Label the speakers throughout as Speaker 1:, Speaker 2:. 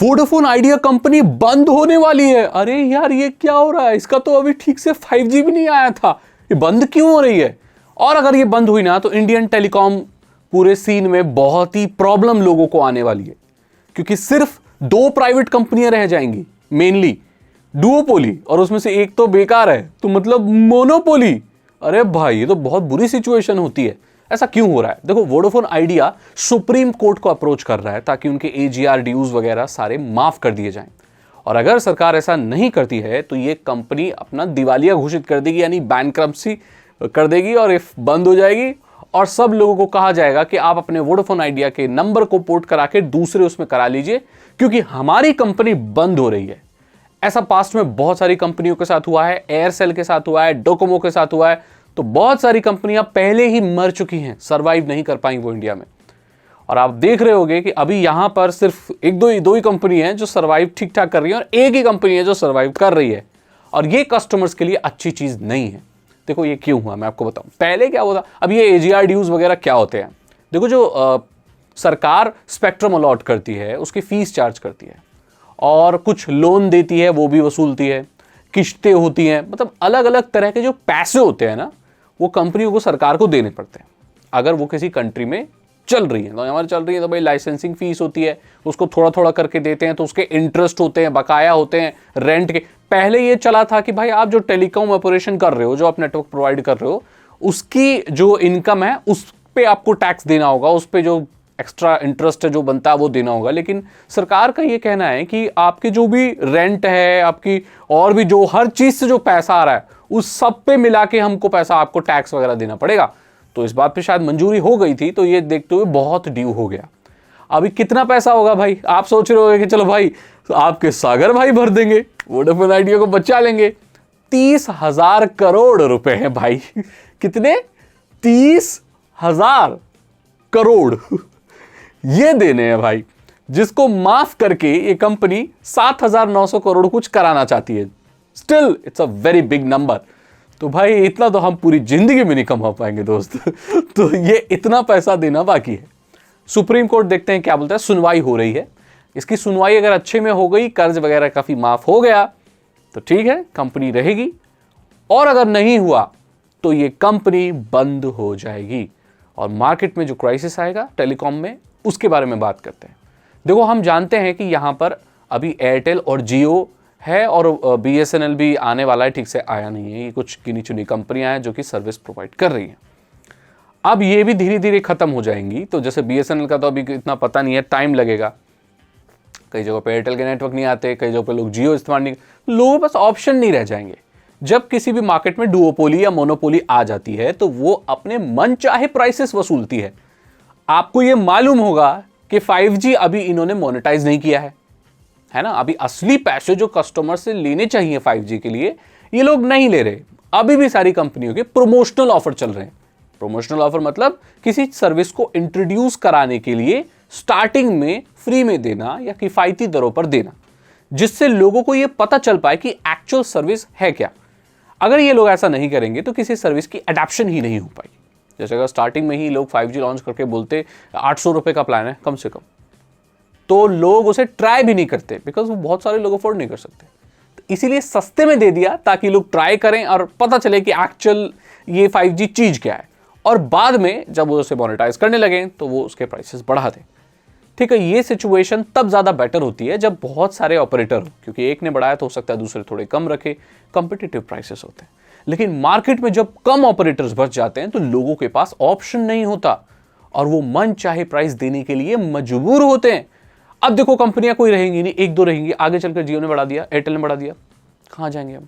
Speaker 1: Vodafone idea company बंद होने वाली है। अरे यार ये क्या हो रहा है, इसका तो अभी ठीक से 5G भी नहीं आया था, ये बंद क्यों हो रही है? और अगर ये बंद हुई ना तो इंडियन टेलीकॉम पूरे सीन में बहुत ही प्रॉब्लम लोगों को आने वाली है, क्योंकि सिर्फ 2 प्राइवेट कंपनियां रह जाएंगी, मेनली डुओपोली, और उसमें से एक तो बेकार है, तो मतलब मोनोपोली। अरे भाई ये तो बहुत बुरी सिचुएशन होती है। ऐसा क्यों हो रहा है? देखो, वोडाफोन आइडिया सुप्रीम कोर्ट को अप्रोच कर रहा है ताकि उनके AGR ड्यूज वगैरह सारे माफ कर दिए जाएं। और अगर सरकार ऐसा नहीं करती है तो ये कंपनी अपना दिवालिया घोषित कर देगी, यानी बैंक्रप्सी कर देगी, और इफ बंद हो जाएगी, और सब लोगों को कहा जाएगा कि आप अपने वोडाफोन आइडिया के नंबर को पोर्ट करा के दूसरे उसमें करा लीजिए, क्योंकि हमारी कंपनी बंद हो रही है। ऐसा पास्ट में बहुत सारी कंपनियों के साथ हुआ है, एयरसेल के साथ हुआ है, डोकोमो के साथ हुआ है। तो बहुत सारी कंपनियां पहले ही मर चुकी हैं, सरवाइव नहीं कर पाई वो इंडिया में। और आप देख रहे होंगे कि अभी यहां पर सिर्फ एक दो ही कंपनी है जो सरवाइव ठीक ठाक कर रही है, और एक ही कंपनी है जो सरवाइव कर रही है, और ये कस्टमर्स के लिए अच्छी चीज नहीं है। देखो ये क्यों हुआ, मैं आपको बताऊं। पहले क्या होता, अब ये AGR ड्यूज वगैरह क्या होते हैं? देखो, जो सरकार स्पेक्ट्रम अलॉट करती है उसकी फीस चार्ज करती है, और कुछ लोन देती है वो भी वसूलती है, किश्तें होती हैं, मतलब अलग अलग तरह के जो पैसे होते हैं ना, वो कंपनियों को सरकार को देने पड़ते हैं। अगर वो किसी कंट्री में चल रही है, तो हमारी चल रही है, तो भाई लाइसेंसिंग फीस होती है, उसको थोड़ा थोड़ा करके देते हैं, तो उसके इंटरेस्ट होते हैं, बकाया होते हैं रेंट के। पहले ये चला था कि भाई आप जो टेलीकॉम ऑपरेशन कर रहे हो, जो आप नेटवर्क प्रोवाइड कर रहे हो, उसकी जो इनकम है उस पर आपको टैक्स देना होगा, उस पर जो एक्स्ट्रा इंटरेस्ट जो बनता है वो देना होगा। लेकिन सरकार का ये कहना है कि आपके जो भी रेंट है, आपकी और भी जो हर चीज से जो पैसा आ रहा है, उस सब पे मिला के हमको पैसा, आपको टैक्स वगैरह देना पड़ेगा। तो इस बात पे शायद मंजूरी हो गई थी, तो ये देखते हुए बहुत ड्यू हो गया। अभी कितना पैसा होगा भाई? आप सोच रहे होगे कि चलो भाई आपके सागर भाई भर देंगे, वोडाफोन आइडिया को बचा लेंगे। 30,000 करोड़ रुपए हैं भाई। कितने? 30,000 करोड़ ये देने हैं भाई, जिसको माफ करके ये कंपनी 7,900 करोड़ कुछ कराना चाहती है। Still it's a very big number. तो भाई इतना तो हम पूरी जिंदगी में नहीं कमा पाएंगे दोस्त। तो ये इतना पैसा देना बाकी है। सुप्रीम कोर्ट देखते हैं क्या बोलता है। सुनवाई हो रही है, इसकी सुनवाई अगर अच्छे में हो गई, कर्ज वगैरह काफी माफ हो गया, तो ठीक है, कंपनी रहेगी। और अगर नहीं हुआ तो ये कंपनी बंद हो जाएगी, और मार्केट में जो क्राइसिस आएगा टेलीकॉम में, उसके बारे में बात करते हैं। देखो, हम जानते हैं कि यहां पर अभी एयरटेल और जियो है, और BSNL भी आने वाला है, ठीक से आया नहीं है। ये कुछ गिनी चुनी कंपनियां हैं जो कि सर्विस प्रोवाइड कर रही हैं। अब ये भी धीरे धीरे खत्म हो जाएंगी। तो जैसे BSNL का तो अभी इतना पता नहीं है, टाइम लगेगा। कई जगहों पे एयरटेल के नेटवर्क नहीं आते, कई जगहों पे लोग जियो इस्तेमाल नहीं, लोगों के पास ऑप्शन नहीं रह जाएंगे। जब किसी भी मार्केट में डुओपोली या मोनोपोली आ जाती है तो वो अपने मन चाहे प्राइसेस वसूलती है। आपको ये मालूम होगा कि 5G अभी इन्होंने मोनेटाइज नहीं किया है ना। अभी असली पैसे जो कस्टमर से लेने चाहिए 5G के लिए, ये लोग नहीं ले रहे। अभी भी सारी कंपनियों के प्रमोशनल ऑफर चल रहे हैं। प्रमोशनल ऑफर मतलब किसी सर्विस को इंट्रोड्यूस कराने के लिए स्टार्टिंग में फ्री में देना या किफायती दरों पर देना, जिससे लोगों को यह पता चल पाए कि एक्चुअल सर्विस है क्या। अगर ये लोग ऐसा नहीं करेंगे तो किसी सर्विस की अडॉप्शन ही नहीं हो पाएगी। जैसे अगर स्टार्टिंग में ही लोग 5G लॉन्च करके बोलते 800 रुपए का प्लान है कम से कम, तो लोग उसे ट्राई भी नहीं करते, बिकॉज वो बहुत सारे लोग अफोर्ड नहीं कर सकते। तो इसीलिए सस्ते में दे दिया ताकि लोग ट्राई करें और पता चले कि एक्चुअल ये 5G चीज क्या है, और बाद में जब वो उसे मोनेटाइज करने लगे तो वो उसके प्राइसेस बढ़ा दें। ठीक है, ये सिचुएशन तब ज्यादा बेटर होती है जब बहुत सारे ऑपरेटर हो, क्योंकि एक ने बढ़ाया तो हो सकता है दूसरे थोड़े कम रखे, कंपिटिटिव प्राइसेस होते हैं। लेकिन मार्केट में जब कम ऑपरेटर्स बच जाते हैं तो लोगों के पास ऑप्शन नहीं होता, और वो मन चाहे प्राइस देने के लिए मजबूर होते हैं। अब देखो, कंपनियां कोई रहेंगी नहीं, एक दो रहेंगी। आगे चलकर जियो ने बढ़ा दिया, एयरटेल ने बढ़ा दिया, कहां जाएंगे हम?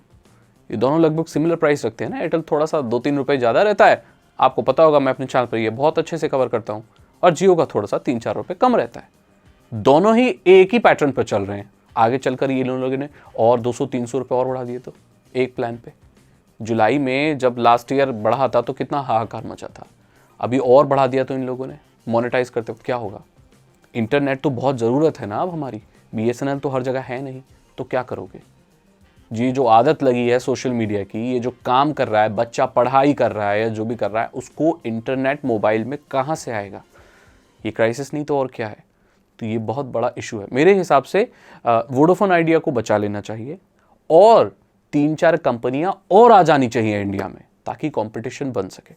Speaker 1: ये दोनों लगभग सिमिलर प्राइस रखते हैं ना। एयरटेल थोड़ा सा 2-3 रुपए ज्यादा रहता है, आपको पता होगा, मैं अपने चैनल पर ये बहुत अच्छे से कवर करता हूं। और जियो का थोड़ा सा 3-4 रुपए कम रहता है। दोनों ही एक ही पैटर्न पर चल रहे हैं। आगे चलकर ये लोगों ने और 200-300 रुपए और बढ़ा दिए तो एक प्लान पे। जुलाई में जब लास्ट ईयर बढ़ा था तो कितना हाहाकार मचा था। अभी और बढ़ा दिया तो इन लोगों ने मोनेटाइज करते वक्त क्या होगा? इंटरनेट तो बहुत ज़रूरत है ना अब हमारी, BSNL तो हर जगह है नहीं, तो क्या करोगे? जी, जो आदत लगी है सोशल मीडिया की, ये जो काम कर रहा है, बच्चा पढ़ाई कर रहा है या जो भी कर रहा है, उसको इंटरनेट मोबाइल में कहाँ से आएगा? ये क्राइसिस नहीं तो और क्या है? तो तो ये बहुत बड़ा इशू है मेरे हिसाब से। वोडाफोन आइडिया को बचा लेना चाहिए और 3-4 कंपनियां और आ जानी चाहिए इंडिया में ताकि कंपटीशन बन सके।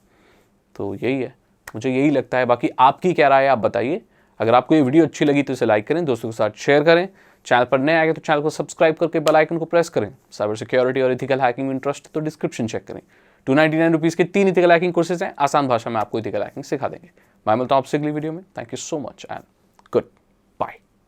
Speaker 1: तो यही है, मुझे यही लगता है। बाकी आपकी क्या राय है आप बताइए। अगर आपको ये वीडियो अच्छी लगी तो इसे लाइक करें, दोस्तों के साथ शेयर करें। चैनल पर नए आए तो चैनल को सब्सक्राइब करके बेल आइकन को प्रेस करें। साइबर सिक्योरिटी और एथिकल हैकिंग में इंटरेस्ट तो डिस्क्रिप्शन चेक करें। 299 रुपीज़ के 3 एथिकल हैकिंग कोर्सेज हैं, आसान भाषा में आपको एथिकल हैकिंग सिखा देंगे। मैं मिलता हूं आपसे अगली वीडियो में। Thank you so much and good.